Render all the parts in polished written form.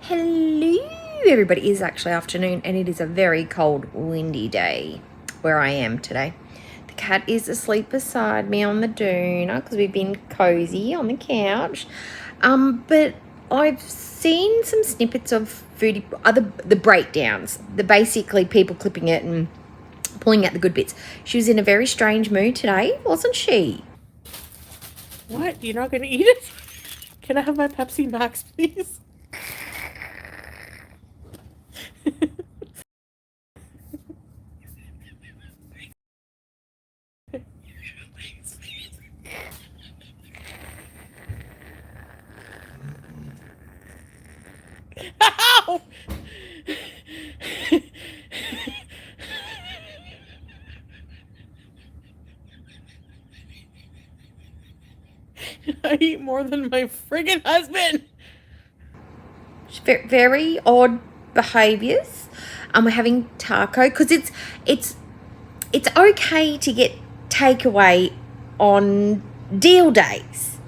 Hello everybody. It is actually afternoon and it is a very cold, windy day where I am today. The cat is asleep beside me on the doona because we've been cozy on the couch. But I've seen some snippets of foodie, the breakdowns, the basically people clipping it and pulling out the good bits. She was in a very strange mood today, wasn't she? What? You're not going to eat it? Can I have my Pepsi Max, please? Ow! I eat more than my friggin' husband. Very odd behaviors. We're having taco because it's okay to get takeaway on deal days.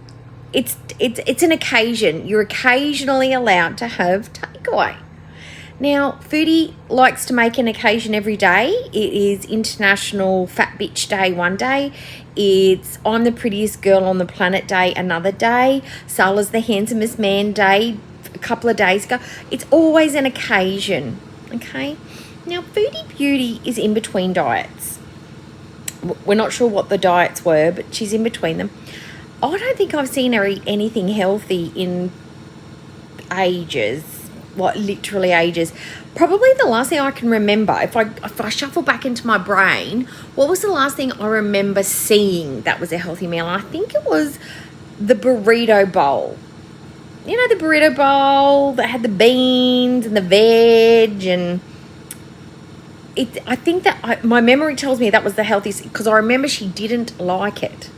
It's an occasion. You're occasionally allowed to have takeaway. Now, Foodie likes to make an occasion every day. It is International Fat Bitch Day one day. It's I'm the prettiest girl on the planet day another day. Salah's the handsomest man day a couple of days ago. It's always an occasion, okay? Now, Foodie Beauty is in between diets. We're not sure what the diets were, but she's in between them. I don't think I've seen her eat anything healthy in ages. Like literally ages. Probably the last thing I can remember, if I shuffle back into my brain, what was the last thing I remember seeing that was a healthy meal? I think it was the burrito bowl. You know, the burrito bowl that had the beans and the veg, and I think that my memory tells me that was the healthiest, because I remember she didn't like it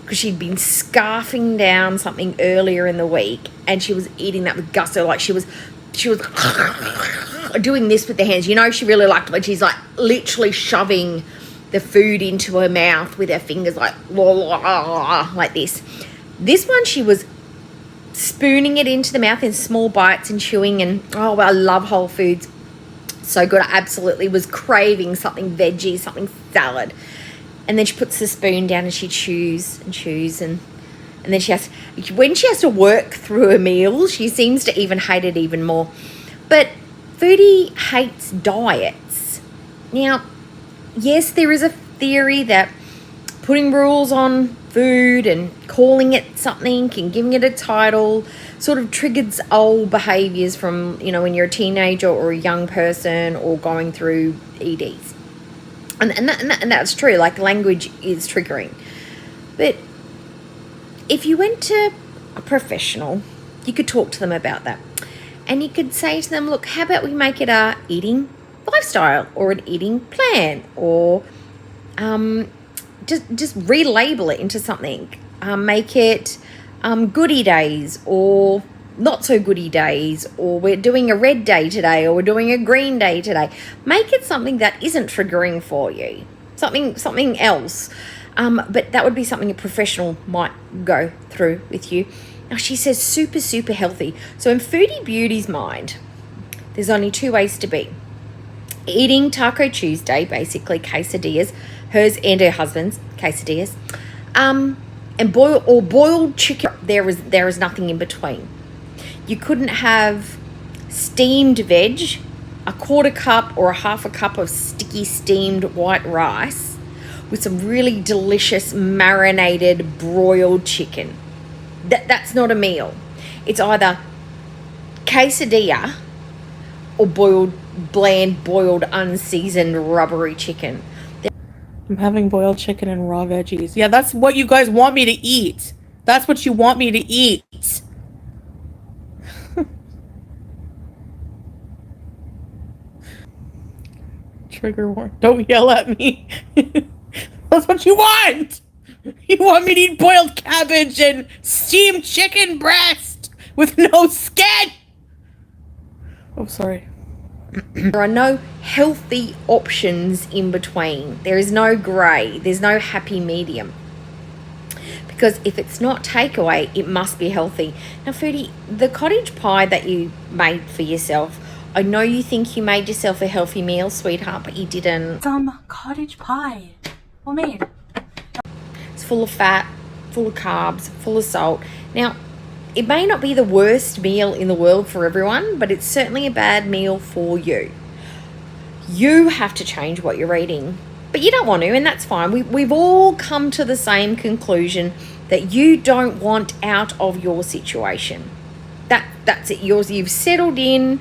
because she'd been scarfing down something earlier in the week and she was eating that with gusto. Like she was doing this with the hands. You know, she really liked it, but she's like literally shoving the food into her mouth with her fingers like this. This one, she was spooning it into the mouth in small bites and chewing, and oh, I love Whole Foods. So good. I absolutely was craving something veggie, something salad. And then she puts the spoon down and she chews and chews, and then when she has to work through a meal, she seems to even hate it even more. But Foodie hates diets. Now, yes, there is a theory that putting rules on food and calling it something and giving it a title sort of triggers old behaviors from, you know, when you're a teenager or a young person or going through EDs. And that's true. Like, language is triggering. But if you went to a professional, you could talk to them about that. And you could say to them, look, how about we make it a eating lifestyle or an eating plan, or just relabel it into something. Make it goodie days or not so goodie days, or we're doing a red day today, or we're doing a green day today. Make it something that isn't triggering for you, something else. But that would be something a professional might go through with you. Now, she says super healthy. So in Foodie Beauty's mind, there's only two ways to be. Eating Taco Tuesday, basically quesadillas, hers and her husband's quesadillas, and boiled chicken. There is nothing in between. You couldn't have steamed veg, a quarter cup or a half a cup of sticky steamed white rice with some really delicious marinated broiled chicken. That's not a meal. It's either quesadilla or bland, boiled, unseasoned, rubbery chicken. I'm having boiled chicken and raw veggies. Yeah, that's what you guys want me to eat. That's what you want me to eat. Trigger warning. Don't yell at me. That's what you want. You want me to eat boiled cabbage and steamed chicken breast with no skin. Oh, sorry. There are no healthy options in between. There is no grey. There's no happy medium. Because if it's not takeaway, it must be healthy. Now, Foodie, the cottage pie that you made for yourself, I know you think you made yourself a healthy meal, sweetheart, but you didn't. Some cottage pie. Well made. It's full of fat, full of carbs, full of salt. Now, it may not be the worst meal in the world for everyone, but it's certainly a bad meal for you. You have to change what you're eating. But you don't want to, and that's fine. We've all come to the same conclusion that you don't want out of your situation. That's it. You've settled in.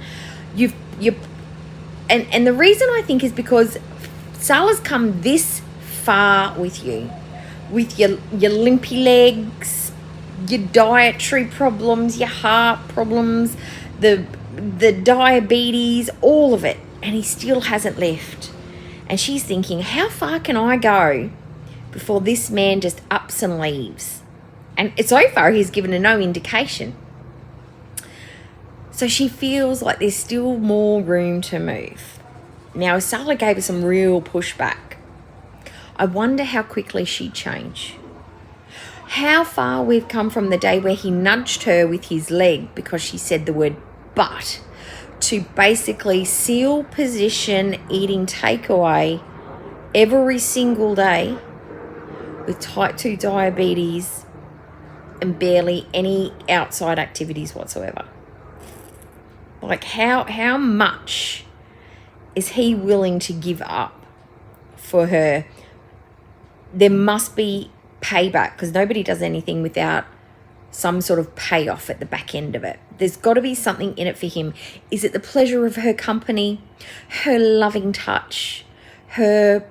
And the reason I think is because Salah's come this far with you, with your limpy legs, your dietary problems, your heart problems, the diabetes, all of it, and he still hasn't left. And she's thinking, how far can I go before this man just ups and leaves? And so far, he's given her no indication. So she feels like there's still more room to move. Now, Salah gave her some real pushback. I wonder how quickly she'd change. How far we've come from the day where he nudged her with his leg because she said the word but, to basically seal position eating takeaway every single day with type 2 diabetes and barely any outside activities whatsoever. Like how much is he willing to give up for her? There must be payback, because nobody does anything without some sort of payoff at the back end of it. There's got to be something in it for him. Is it the pleasure of her company, her loving touch, her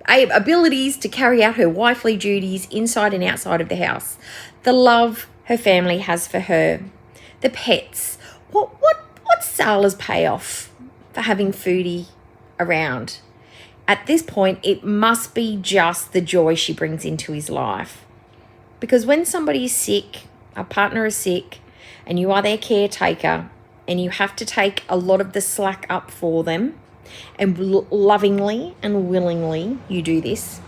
abilities to carry out her wifely duties inside and outside of the house, the love her family has for her, the pets? What's Salah's payoff for having Foodie around? At this point, it must be just the joy she brings into his life. Because when somebody is sick, a partner is sick, and you are their caretaker, and you have to take a lot of the slack up for them, and lovingly and willingly you do this,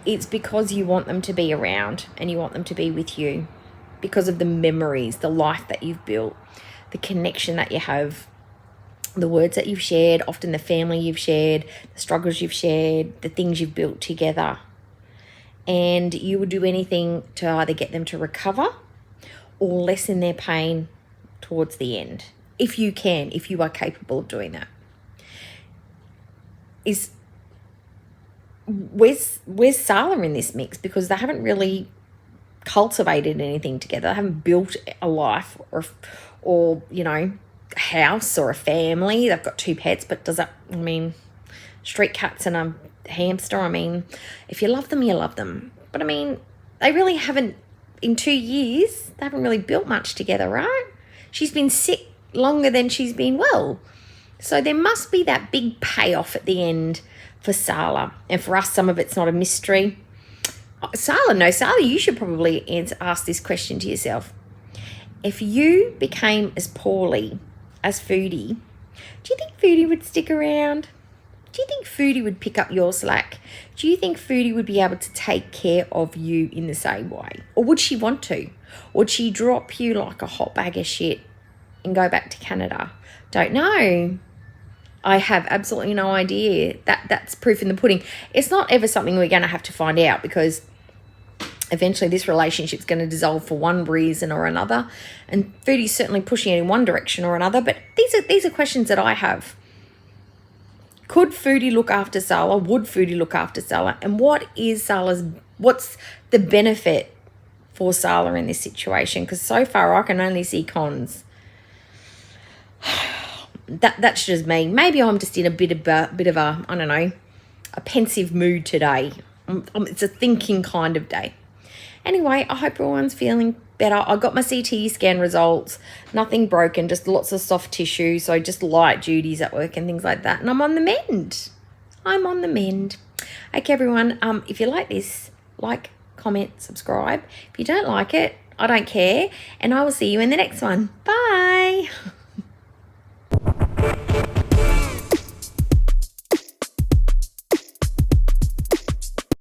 it's because you want them to be around and you want them to be with you because of the memories, the life that you've built, the connection that you have, the words that you've shared, often the family you've shared, the struggles you've shared, the things you've built together. And you would do anything to either get them to recover or lessen their pain towards the end. If you can, if you are capable of doing that. Where's Salah in this mix? Because they haven't really cultivated anything together. They haven't built a life or you know, a house or a family. They've got 2 pets, but does that, I mean, street cats and a hamster, I mean, if you love them, you love them. But I mean, they really haven't, in 2 years, they haven't really built much together, right? She's been sick longer than she's been well. So there must be that big payoff at the end for Salah. And for us, some of it's not a mystery. Salah, you should probably ask this question to yourself. If you became as poorly as Foodie, do you think Foodie would stick around? Do you think Foodie would pick up your slack? Do you think Foodie would be able to take care of you in the same way? Or would she want to? Would she drop you like a hot bag of shit and go back to Canada? Don't know. I have absolutely no idea. That's proof in the pudding. It's not ever something we're going to have to find out, because eventually this relationship's going to dissolve for one reason or another. And Foodie's certainly pushing it in one direction or another. But these are questions that I have. Could Foodie look after Salah? Would Foodie look after Salah? And what's the benefit for Salah in this situation? Because so far I can only see cons. That's just me. Maybe I'm just in a bit of a I don't know, a pensive mood today. It's a thinking kind of day. Anyway, I hope everyone's feeling better. I got my CT scan results. Nothing broken, just lots of soft tissue. So just light duties at work and things like that. And I'm on the mend. Okay, everyone. If you like this, like, comment, subscribe. If you don't like it, I don't care. And I will see you in the next one. Bye.